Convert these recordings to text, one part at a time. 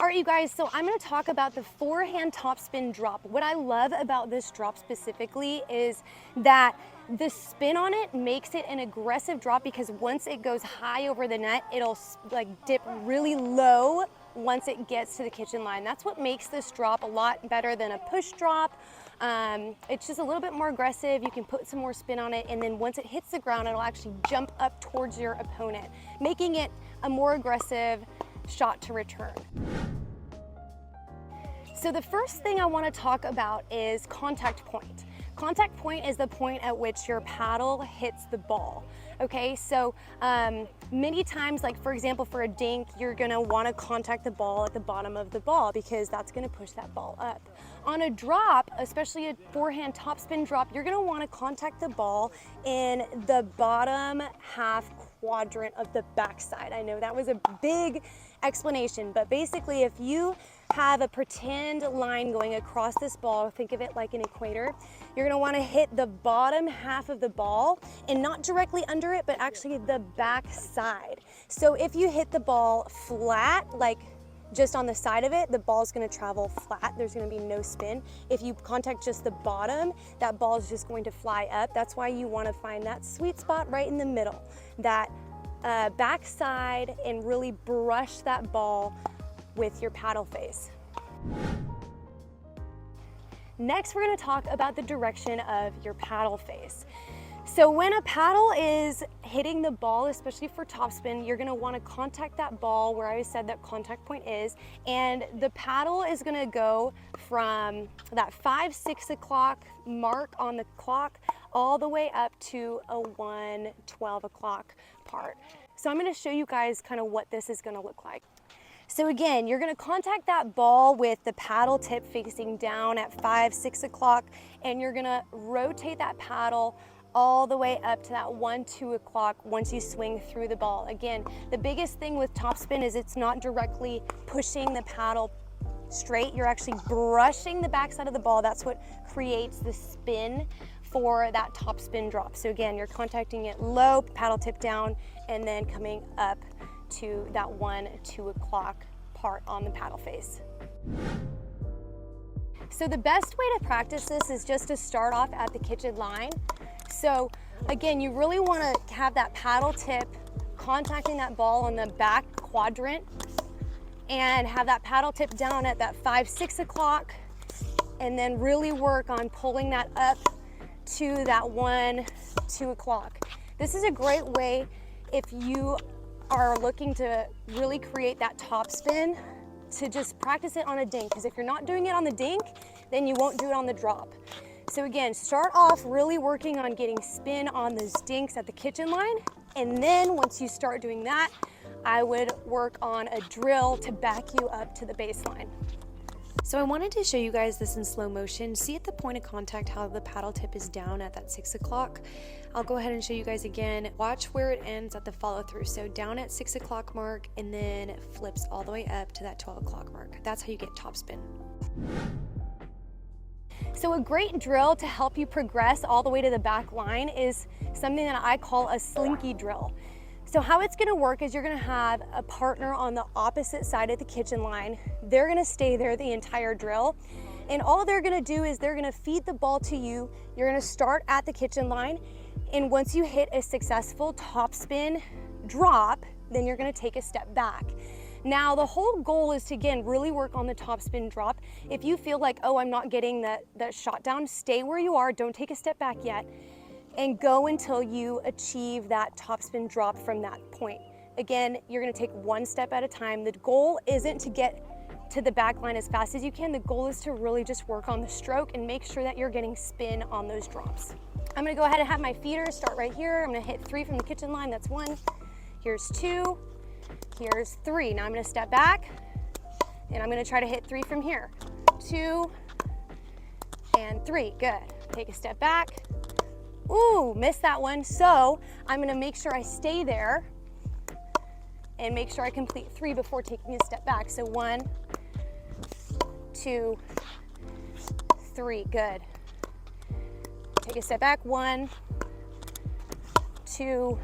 All right, you guys, so I'm gonna talk about the forehand topspin drop. What I love about this drop specifically is that the spin on it makes it an aggressive drop, because once it goes high over the net, it'll like dip really low once it gets to the kitchen line. That's what makes this drop a lot better than a push drop. It's just a little bit more aggressive. You can put some more spin on it, and then once it hits the ground, it'll actually jump up towards your opponent, making it a more aggressive shot to return. So the first thing I want to talk about is contact point. Contact point is the point at which your paddle hits the ball. Okay, so many times, like for example, for a dink, you're gonna wanna contact the ball at the bottom of the ball because that's gonna push that ball up. On a drop, especially a forehand topspin drop, you're gonna wanna contact the ball in the bottom half quadrant of the backside. I know that was a big explanation, but basically if you have a pretend line going across this ball, think of it like an equator, you're gonna wanna hit the bottom half of the ball and not directly under it, but actually the back side. So if you hit the ball flat, like just on the side of it, the ball's gonna travel flat. There's gonna be no spin. If you contact just the bottom, that ball is just going to fly up. That's why you wanna find that sweet spot right in the middle, that back side, and really brush that ball with your paddle face. Next, we're gonna talk about the direction of your paddle face. So when a paddle is hitting the ball, especially for topspin, you're gonna wanna contact that ball where I said that contact point is, and the paddle is gonna go from that 5, 6 o'clock mark on the clock all the way up to a 1, 12 o'clock part. So I'm gonna show you guys kind of what this is gonna look like. So again, you're gonna contact that ball with the paddle tip facing down at 5, 6 o'clock, and you're gonna rotate that paddle all the way up to that 1, 2 o'clock once you swing through the ball. Again, the biggest thing with topspin is it's not directly pushing the paddle straight. You're actually brushing the backside of the ball. That's what creates the spin for that topspin drop. So again, you're contacting it low, paddle tip down, and then coming up to that 1, 2 o'clock part on the paddle face. So the best way to practice this is just to start off at the kitchen line. So again, you really want to have that paddle tip contacting that ball on the back quadrant, and have that paddle tip down at that 5, 6 o'clock, and then really work on pulling that up to that 1, 2 o'clock. This is a great way if you are looking to really create that top spin, to just practice it on a dink, because if you're not doing it on the dink, then you won't do it on the drop. So again, start off really working on getting spin on those dinks at the kitchen line, and then once you start doing that, I would work on a drill to back you up to the baseline. So I wanted to show you guys this in slow motion. See at the point of contact how the paddle tip is down at that 6 o'clock. I'll go ahead and show you guys again. Watch where it ends at the follow through. So down at 6 o'clock mark, and then it flips all the way up to that 12 o'clock mark. That's how you get topspin. So a great drill to help you progress all the way to the back line is something that I call a Slinky Drill. So how it's gonna work is you're gonna have a partner on the opposite side of the kitchen line. They're gonna stay there the entire drill. And all they're gonna do is they're gonna feed the ball to you. You're gonna start at the kitchen line. And once you hit a successful topspin drop, then you're gonna take a step back. Now the whole goal is to, again, really work on the topspin drop. If you feel like, oh, I'm not getting that shot down, stay where you are, don't take a step back yet, and go until you achieve that topspin drop from that point. Again, you're gonna take one step at a time. The goal isn't to get to the back line as fast as you can. The goal is to really just work on the stroke and make sure that you're getting spin on those drops. I'm gonna go ahead and have my feeder start right here. I'm gonna hit 3 from the kitchen line, that's 1. Here's 2, here's 3. Now I'm gonna step back, and I'm gonna try to hit 3 from here. 2 and 3, good. Take a step back. Ooh, missed that one. So I'm gonna make sure I stay there and make sure I complete 3 before taking a step back. So 1, 2, 3, good. Take a step back, 1, 2,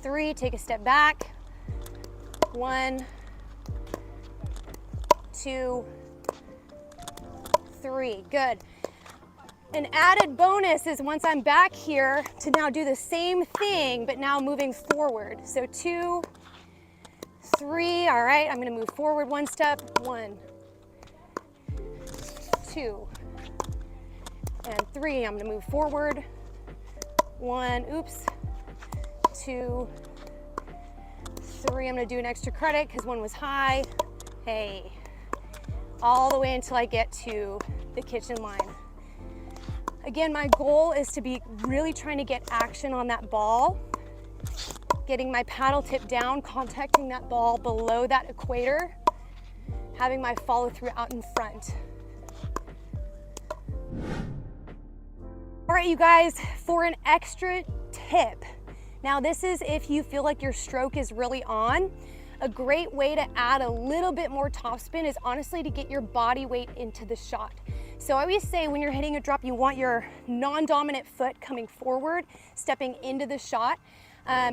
3, take a step back, 1, 2, 3, good. An added bonus is once I'm back here to now do the same thing, but now moving forward. So 2, 3, all right, I'm gonna move forward one step, 1, 2, and 3, I'm gonna move forward, 1, oops, 2, 3, I'm gonna do an extra credit because 1 was high, hey, all the way until I get to the kitchen line. Again, my goal is to be really trying to get action on that ball, getting my paddle tip down, contacting that ball below that equator, having my follow through out in front. All right, you guys, for an extra tip. Now this is if you feel like your stroke is really on. A great way to add a little bit more topspin is honestly to get your body weight into the shot. So I always say when you're hitting a drop, you want your non-dominant foot coming forward, stepping into the shot.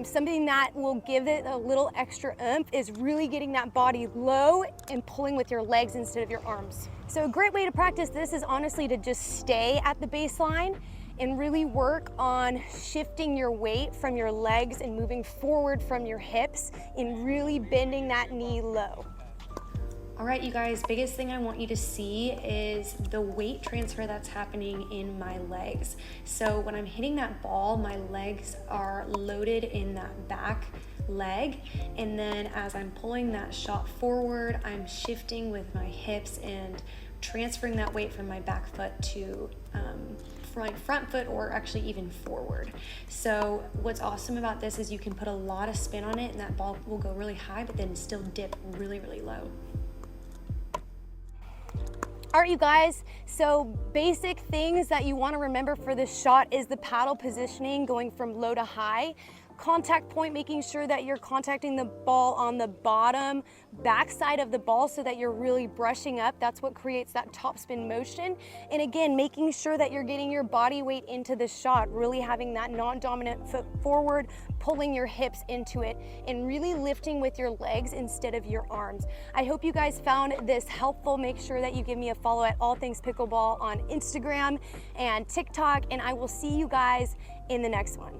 Something that will give it a little extra oomph is really getting that body low and pulling with your legs instead of your arms. So a great way to practice this is honestly to just stay at the baseline and really work on shifting your weight from your legs and moving forward from your hips and really bending that knee low. All right, you guys, biggest thing I want you to see is the weight transfer that's happening in my legs. So when I'm hitting that ball, my legs are loaded in that back leg. And then as I'm pulling that shot forward, I'm shifting with my hips and transferring that weight from my back foot to my front foot, or actually even forward. So what's awesome about this is you can put a lot of spin on it and that ball will go really high, but then still dip really, really low. All right, you guys, so basic things that you want to remember for this shot is the paddle positioning going from low to high. Contact point, making sure that you're contacting the ball on the bottom backside of the ball so that you're really brushing up. That's what creates that topspin motion. And again, making sure that you're getting your body weight into the shot, really having that non-dominant foot forward, pulling your hips into it, and really lifting with your legs instead of your arms. I hope you guys found this helpful. Make sure that you give me a follow at All Things Pickleball on Instagram and TikTok, and I will see you guys in the next one.